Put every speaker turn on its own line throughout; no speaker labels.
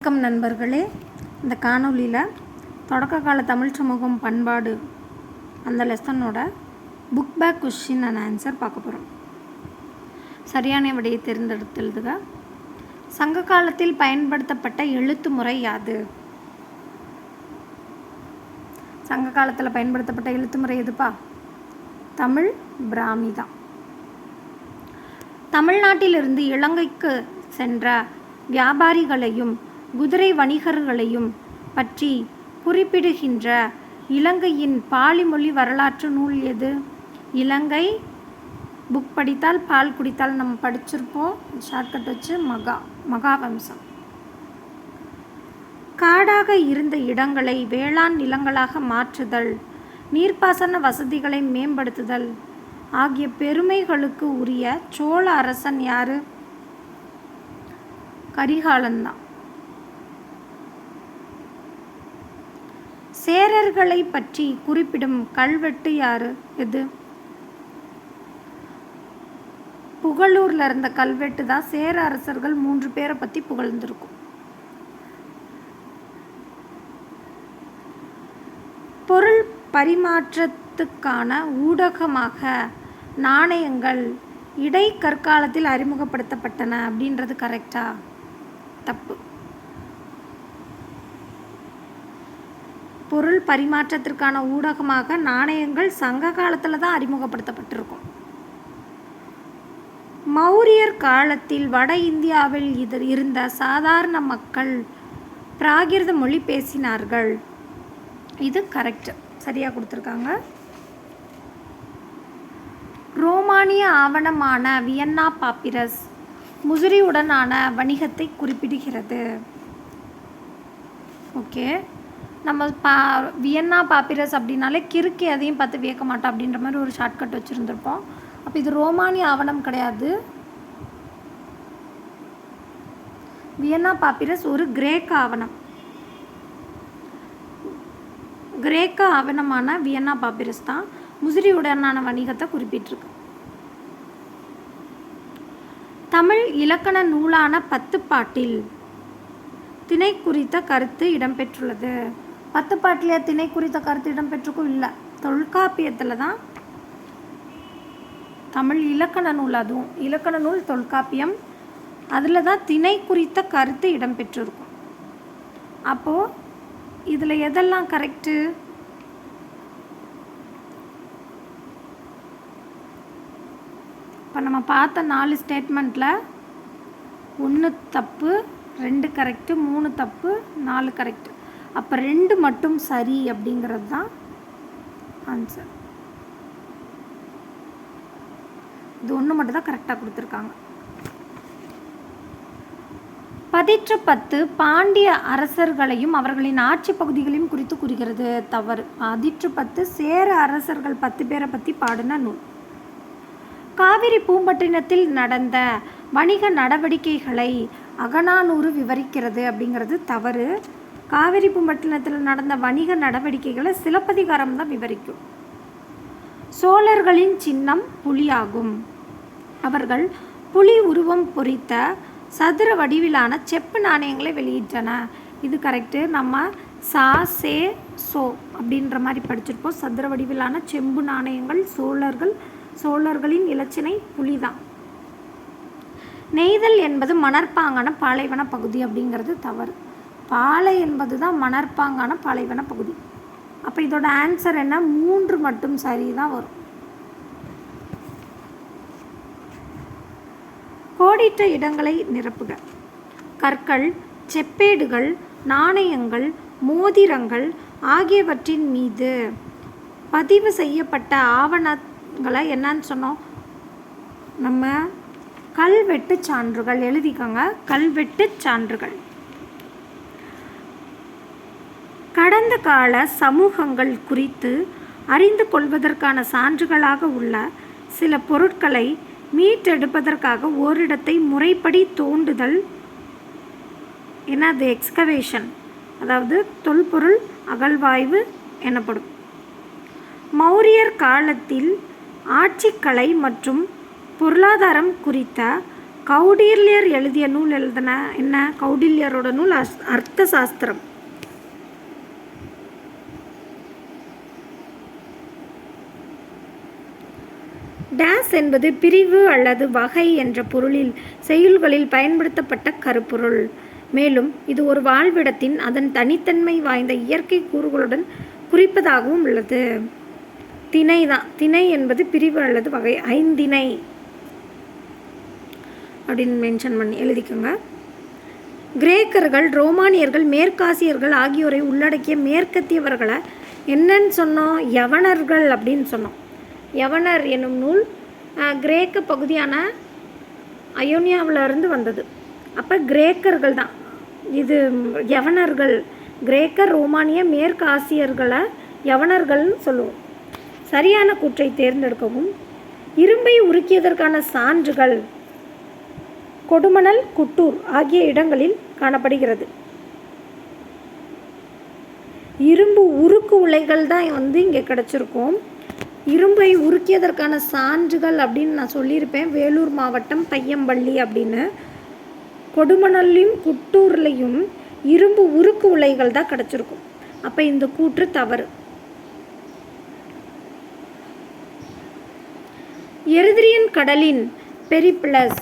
வணக்கம் நண்பர்களே, இந்த காணொலியில் தொடக்க கால தமிழ் சமூகம் பண்பாடு அந்த லெசனோட book back question and answer பார்க்க போகிறோம். சரியான விடையை தேர்ந்தெடுத்து எழுதுக. சங்க காலத்தில் பயன்படுத்தப்பட்ட எழுத்து முறை யாது? சங்க காலத்தில் பயன்படுத்தப்பட்ட எழுத்து முறை எதுப்பா? தமிழ் பிராமி தான். தமிழ்நாட்டிலிருந்து இலங்கைக்கு சென்ற வியாபாரிகளையும் குதிரை வணிகர்களையும் பற்றி குறிப்பிடுகின்ற இலங்கையின் பாலிமொழி வரலாற்று நூல் எது? இலங்கை புக் படித்தால் பால் குடித்தால் நம்ம படிச்சிருப்போம். ஷார்ட்கட் வச்சு மகாவம்சம். காடாக இருந்த இடங்களை வேளாண் நிலங்களாக மாற்றுதல், நீர்ப்பாசன வசதிகளை மேம்படுத்துதல் ஆகிய பெருமைகளுக்கு உரிய சோழ அரசன் யாரு? கரிகாலன்தான். சேரர்களை பற்றி குறிப்பிடும் கல்வெட்டு யாரு? எது? புகழூர்ல இருந்த கல்வெட்டு தான். சேர அரசர்கள் 3 பேரை பற்றி புகழ்ந்திருக்கும். பொருள் பரிமாற்றத்துக்கான ஊடகமாக நாணயங்கள் இடைக்கற்காலத்தில் அறிமுகப்படுத்தப்பட்டன அப்படின்றது கரெக்டா? தப்பு. பொருள் பரிமாற்றத்திற்கான ஊடகமாக நாணயங்கள் சங்க காலத்தில் தான் அறிமுகப்படுத்தப்பட்டிருக்கும். மௌரியர் காலத்தில் வட இந்தியாவில் இருந்த சாதாரண மக்கள் பிராகிருத மொழி பேசினார்கள். இது கரெக்ட், சரியாக கொடுத்துருக்காங்க. ரோமானிய ஆவணமான வியன்னா பாப்பிரஸ் முசிறியுடனான வணிகத்தை குறிப்பிடுகிறது. ஓகே, நம்ம வியன்னா பாப்பிரஸ் அப்படின்னாலே கிறுக்கி அதையும் பார்த்து வியக்க மாட்டோம் அப்படின்ற மாதிரி ஒரு ஷார்ட்கட் வச்சுருந்துருப்போம். அப்போ இது ரோமானிய ஆவணம் கிடையாது. வியன்னா பாப்பிரஸ் ஒரு கிரேக்க ஆவணம். கிரேக்க ஆவணமான வியன்னா பாப்பிரஸ் தான் முசிறியுடனான வணிகத்தை குறிப்பிட்டிருக்கு. தமிழ் இலக்கண நூலான 10 பாட்டில் திணை குறித்த கருத்து இடம்பெற்றுள்ளது. 10 பாட்டிலே திணை குறித்த கருத்து இடம்பெற்றிருக்கும்? இல்லை, தொல்காப்பியத்தில் தான். தமிழ் இலக்கண நூல், அதுவும் இலக்கண நூல் தொல்காப்பியம், அதில் தான் திணை குறித்த கருத்து இடம்பெற்றிருக்கும். அப்போது இதில் எதெல்லாம் கரெக்டு? இப்போ நம்ம பார்த்த 4 ஸ்டேட்மெண்ட்டில் 1 தப்பு, 2 கரெக்டு, 3 தப்பு, 4 கரெக்டு. அப்போ 2 மட்டும் சரி அப்படிங்கிறது தான் ஆன்சர். இது 1 மட்டும் தான் கரெக்டாக கொடுத்துருக்காங்க. பதிற்று 10 பாண்டிய அரசர்களையும் அவர்களின் ஆட்சி பகுதிகளையும் குறித்து கூறுகிறது. தவறு. பதிற்று 10 சேர அரசர்கள் 10 பேரை பற்றி பாடின நூல். காவிரி பூம்பட்டினத்தில் நடந்த வணிக நடவடிக்கைகளை அகநானூறு விவரிக்கிறது அப்படிங்கிறது தவறு. காவிரி பூம்பட்டினத்தில் நடந்த வணிக நடவடிக்கைகளை சிலப்பதிகாரம் தான் விவரிக்கும். சோழர்களின் சின்னம் புலியாகும். அவர்கள் புலி உருவம் பொறித்த சதுர வடிவிலான செப்பு நாணயங்களை வெளியிட்டன. இது கரெக்டு. நம்ம சா சே சோ அப்படின்ற மாதிரி படிச்சிருப்போம். சதுர வடிவிலான செம்பு நாணயங்கள் சோழர்களின் இலச்சினை புலிதான். நெய்தல் என்பது மணற்பாங்கான பாலைவன பகுதி அப்படிங்கிறது தவறு. பாலை என்பது தான் மணற்பாங்கான பாலைவன பகுதி. அப்போ இதோட ஆன்சர் என்ன? 3 மட்டும் சரி தான் வரும். கோடிட்ட இடங்களை நிரப்புக. கற்கள், செப்பேடுகள், நாணயங்கள், மோதிரங்கள் ஆகியவற்றின் மீது பதிவு செய்யப்பட்ட ஆவணங்களை என்னன்னு சொன்னோம்? நம்ம கல்வெட்டு சான்றுகள். எழுதிக்கோங்க, கல்வெட்டு சான்றுகள். கடந்த கால சமூகங்கள் குறித்து அறிந்து கொள்வதற்கான சான்றுகளாக உள்ள சில பொருட்களை மீட்டெடுப்பதற்காக ஓரிடத்தை முறைப்படி தோண்டுதல் என்னது? எக்ஸ்கவேஷன், அதாவது தொல்பொருள் அகழ்வாய்வு எனப்படும். மௌரியர் காலத்தில் ஆட்சிக்கலை மற்றும் பொருளாதாரம் குறித்த கௌடில்யர் எழுதிய நூல் எழுதின என்ன? கௌடில்யரோட நூல் அர்த்த சாஸ்திரம். டேஸ் என்பது பிரிவு அல்லது வகை என்ற பொருளில் செய்யுள்களில் பயன்படுத்தப்பட்ட கருப்பொருள். மேலும் இது ஒரு வாழ்விடத்தின் அதன் தனித்தன்மை வாய்ந்த இயற்கை கூறுகளுடன் குறிப்பதாகவும் உள்ளது. திணை தான். திணை என்பது பிரிவு அல்லது வகை. ஐந்திணை அப்படின்னு மென்ஷன் பண்ணி எழுதிக்கோங்க. கிரேக்கர்கள், ரோமானியர்கள், மேற்காசியர்கள் ஆகியோரை உள்ளடக்கிய மேற்கத்தியவர்களை என்னன்னு சொன்னோம்? யவனர்கள் அப்படின்னு சொன்னோம். யவனர் என்னும் நூல் கிரேக்க பகுதியான அயோனியாவிலிருந்து வந்தது. அப்போ கிரேக்கர்கள் தான் இது. யவனர்கள் கிரேக்கர், ரோமானிய, மேற்கு ஆசியர்களை யவனர்கள்னு சொல்லுவோம். சரியான கூற்றை தேர்ந்தெடுக்கவும். இரும்பை உருக்கியதற்கான சான்றுகள் கொடுமணல், குட்டூர் ஆகிய இடங்களில் காணப்படுகிறது. இரும்பு உருக்கு உலைகள் தான் இங்கே கிடச்சிருக்கும். இரும்பை உருக்கியதற்கான சான்றுகள் அப்படின்னு நான் சொல்லியிருப்பேன். வேலூர் மாவட்டம் பையம்பள்ளி அப்படின்னு. கொடுமணல்லையும் குட்டூர்லையும் இரும்பு உருக்கு உலைகள் தான் கிடச்சிருக்கும். அப்போ இந்த கூற்று தவறு. எரித்ரியன் கடலின் பெரிப்ளஸ்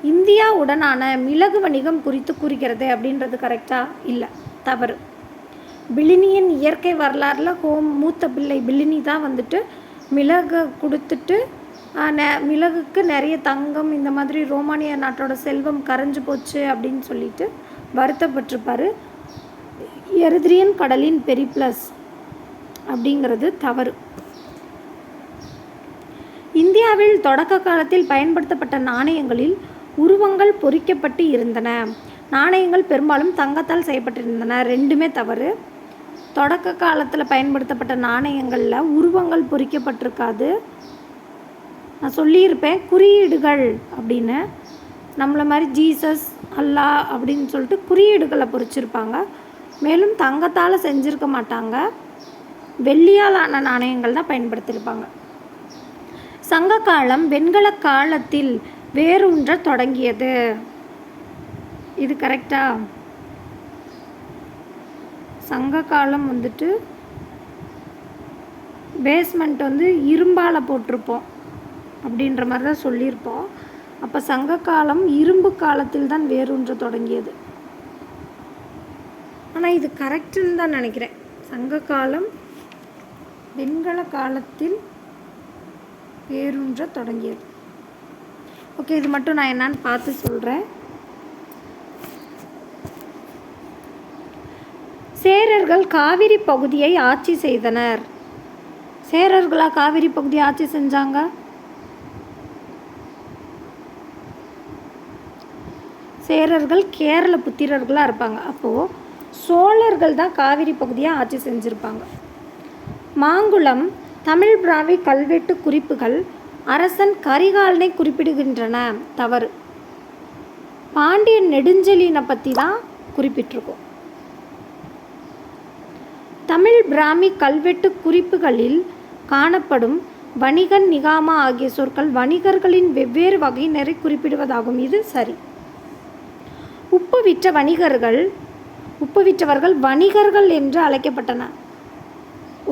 இந்தியாவுடனான மிளகு வணிகம் குறித்து கூறுகிறது அப்படின்றது கரெக்டா? இல்லை, தவறு. பிளினியின் இயற்கை வரலாறுல மூத்த பிள்ளை பிளினி தான் மிளகை கொடுத்துட்டு மிளகுக்கு நிறைய தங்கம் இந்த மாதிரி ரோமானிய நாட்டோட செல்வம் கரைஞ்சு போச்சு அப்படின்னு சொல்லிட்டு வருத்தப்பட்டிருப்பார். எரித்ரியன் கடலின் பெரிப்ளஸ் அப்படிங்கிறது தவறு. இந்தியாவில் தொடக்க காலத்தில் பயன்படுத்தப்பட்ட நாணயங்களில் உருவங்கள் பொறிக்கப்பட்டு இருந்தன. நாணயங்கள் பெரும்பாலும் தங்கத்தால் செய்யப்பட்டிருந்தன. ரெண்டுமே தவறு. தொடக்க காலத்தில் பயன்படுத்தப்பட்ட நாணயங்களில் உருவங்கள் பொறிக்கப்பட்டிருக்காது. நான் சொல்லியிருப்பேன் குறியீடுகள் அப்படின்னு. நம்மளை மாதிரி ஜீசஸ், அல்லா அப்படின்னு சொல்லிட்டு குறியீடுகளை பொறிச்சிருப்பாங்க. மேலும் தங்கத்தால் செஞ்சுருக்க மாட்டாங்க. வெள்ளியால் ஆன நாணயங்கள் தான் பயன்படுத்தியிருப்பாங்க. சங்க காலம் வெண்கல காலத்தில் வேரூன்ற தொடங்கியது. இது கரெக்டா? சங்க காலம் பேஸ்மெண்ட் இரும்பால் போட்டிருப்போம் அப்படின்ற மாதிரி தான் சொல்லியிருப்போம். அப்போ சங்க காலம் இரும்பு காலத்தில் தான் வேரூன்ற தொடங்கியது. ஆனால் இது கரெக்டுன்னு தான் நினைக்கிறேன். சங்க காலம் வெண்கல காலத்தில் வேரூன்ற தொடங்கியது. ஓகே, இது மட்டும் நான் என்னன்னு பார்த்து சொல்கிறேன். சேரர்கள் காவிரி பகுதியை ஆட்சி செய்தனர். சேரர்களா காவிரி பகுதியை ஆட்சி செஞ்சாங்க? சேரர்கள் கேரள புத்திரர்களாக இருப்பாங்க. அப்போது சோழர்கள் தான் காவிரி பகுதியை ஆட்சி செஞ்சுருப்பாங்க. மாங்குளம் தமிழ் பிராமி கல்வெட்டு குறிப்புகள் அரசன் கரிகாலனை குறிப்பிடுகின்றன. தவறு. பாண்டிய நெடுஞ்செழியனை பற்றி தான் குறிப்பிட்டிருக்கோம். தமிழ் பிராமி கல்வெட்டு குறிப்புகளில் காணப்படும் வணிகன், நிகாமா ஆகிய சொற்கள் வணிகர்களின் வெவ்வேறு வகையினரை குறிப்பிடுவதாகும். இது சரி. உப்பு விற்றவர்கள் வணிகர்கள் என்று அழைக்கப்பட்டனர்.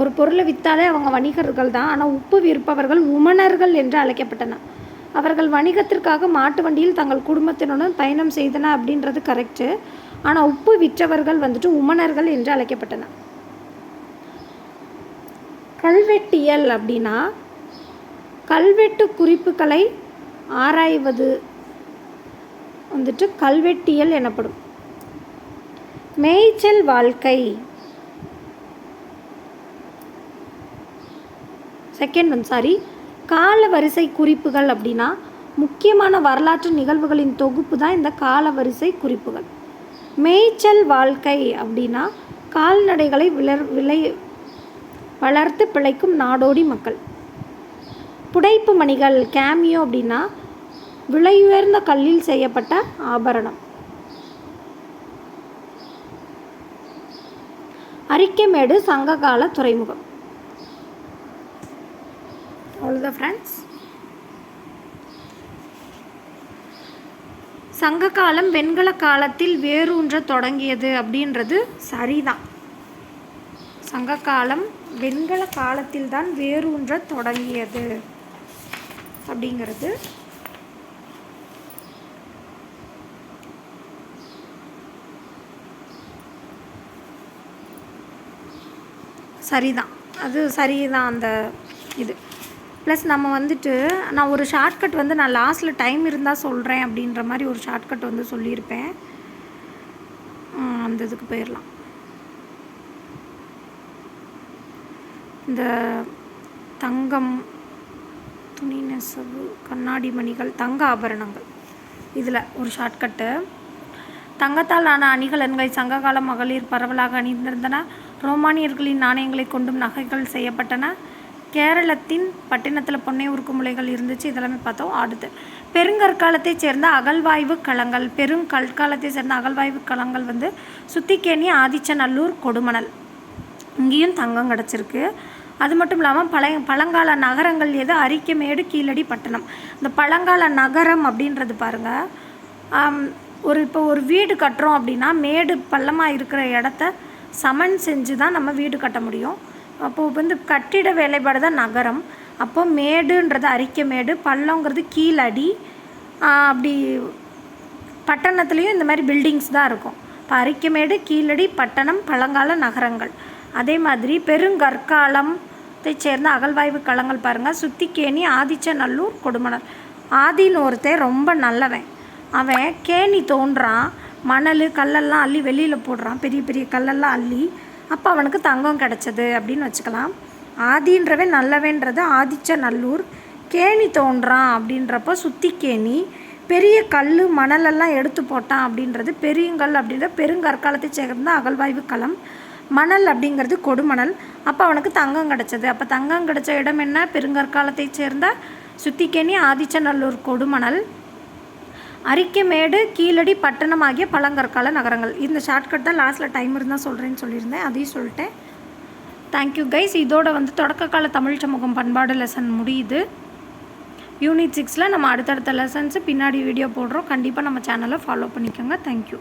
ஒரு பொருளை விற்றாலே அவங்க வணிகர்கள் தான். ஆனால் உப்பு விற்பவர்கள் உமணர்கள் என்று அழைக்கப்பட்டனர். அவர்கள் வணிகத்திற்காக மாட்டு வண்டியில் தங்கள் குடும்பத்தினுடன் பயணம் செய்தனர் அப்படின்றது கரெக்டு. ஆனால் உப்பு விற்றவர்கள் உமணர்கள் என்று அழைக்கப்பட்டனர். கல்வெட்டியல் அப்படின்னா கல்வெட்டு குறிப்புகளை ஆராய்வது கல்வெட்டியல் எனப்படும். மேய்ச்சல் வாழ்க்கை. கால வரிசை குறிப்புகள் அப்படின்னா முக்கியமான வரலாற்று நிகழ்வுகளின் தொகுப்பு தான் இந்த கால வரிசை குறிப்புகள். மேய்ச்சல் வாழ்க்கை அப்படின்னா கால்நடைகளை வளர்த்து பிழைக்கும் நாடோடி மக்கள். புடைப்பு மணிகள் கேமியோ அப்படின்னா விலையுயர்ந்த கல்லில் செய்யப்பட்ட ஆபரணம். அரிக்கமேடு சங்ககால துறைமுகம். அவ்வளோதான் ஃப்ரெண்ட்ஸ். சங்க காலம் வெண்கல காலத்தில் வேரூன்ற தொடங்கியது அப்படின்றது சரிதான். சங்க காலம் வெண்கல காலத்தில் தான் வேரூன்ற தொடங்கியது அப்படிங்கிறது சரிதான். அது சரிதான் அந்த இது. ப்ளஸ் நம்ம வந்துட்டு நான் ஒரு ஷார்ட்கட் வந்து நான் லாஸ்ட்டில் டைம் இருந்தால் சொல்கிறேன் அப்படின்ற மாதிரி ஒரு ஷார்ட்கட் வந்து சொல்லியிருப்பேன். அந்த இதுக்கு போயிடலாம். இந்த தங்கம், துணி நெசவு, கண்ணாடி மணிகள், தங்க ஆபரணங்கள், இதில் ஒரு ஷார்ட்கட்டு. தங்கத்தால் ஆன அணிகலன்களை சங்ககால மகளிர் பரவலாக அணிந்திருந்தன. ரோமானியர்களின் நாணயங்களை கொண்டும் நகைகள் செய்யப்பட்டன. கேரளத்தின் பட்டினத்தில் பொன்னை உருக்கு முலைகள் இருந்துச்சு. இதெல்லாமே பார்த்தோம். அடுத்து பெருங்கற்காலத்தைச் சேர்ந்த அகழ்வாய்வு களங்கள். பெருங்கற்காலத்தை சேர்ந்த அகழ்வாய்வு களங்கள் வந்து சுத்திக்கேணி, ஆதிச்சநல்லூர், கொடுமணல். இங்கேயும் தங்கம் கிடச்சிருக்கு. அது மட்டும் இல்லாமல் பழங்கால நகரங்கள் எது? அரிக்கமேடு, கீழடி, பட்டணம். இந்த பழங்கால நகரம் அப்படின்றது பாருங்கள், இப்போ ஒரு வீடு கட்டுறோம் அப்படின்னா மேடு பள்ளமாக இருக்கிற இடத்த சமன் செஞ்சு தான் நம்ம வீடு கட்ட முடியும். அப்போது வந்து கட்டிட வேலைப்பாடு தான் நகரம். அப்போ மேடுன்றது அரிக்கமேடு, பள்ளங்கிறது கீழடி. அப்படி பட்டணத்துலேயும் இந்த மாதிரி பில்டிங்ஸ் தான் இருக்கும். இப்போ அரிக்கமேடு, கீழடி, பட்டணம் பழங்கால நகரங்கள். அதே மாதிரி பெருங்கற்காலத்தை சேர்ந்த அகழ்வாய்வு களங்கள் பாருங்கள். சுத்திக்கேணி, ஆதிச்சநல்லூர், கொடுமணல். ஆதின்னு ஒருத்தன் ரொம்ப நல்லவன். அவன் கேணி தோன்றான், மணல் கல்லெல்லாம் அள்ளி வெளியில் போடுறான், பெரிய பெரிய கல்லெல்லாம் அள்ளி. அப்போ அவனுக்கு தங்கம் கிடச்சது அப்படின்னு வச்சுக்கலாம். ஆதின்றவன் நல்லவன்றது ஆதிச்சநல்லூர். கேணி தோன்றான் அப்படின்றப்போ சுத்திக்கேணி. பெரிய கல் மணலெல்லாம் எடுத்து போட்டான் அப்படின்றது பெரியங்கல் அப்படின்ற பெருங்கற்காலத்தை சேர்ந்த அகழ்வாய்வு களம். மணல் அப்படிங்கிறது கொடுமணல். அப்போ அவனுக்கு தங்கம் கிடச்சது. அப்போ தங்கம் கிடச்ச இடம் என்ன? பெருங்கற்காலத்தை சேர்ந்த சுத்திக்கேணி, ஆதிச்சநல்லூர், கொடுமணல், அரிக்கமேடு, கீழடி, பட்டணம் ஆகிய பழங்கற்கால நகரங்கள். இந்த ஷார்ட்கட் தான் லாஸ்ட்டில் டைம் இருந்தால் சொல்கிறேன்னு சொல்லியிருந்தேன், அதையும் சொல்லிட்டேன். Thank you guys. இதோட வந்து தொடக்க கால தமிழ் சமூகம் பண்பாடு லெசன் முடியுது. யூனிட் 6ல் நம்ம அடுத்தடுத்த லெசன்ஸு பின்னாடி வீடியோ போடுறோம். கண்டிப்பாக நம்ம சேனலை ஃபாலோ பண்ணிக்கோங்க. தேங்க்யூ.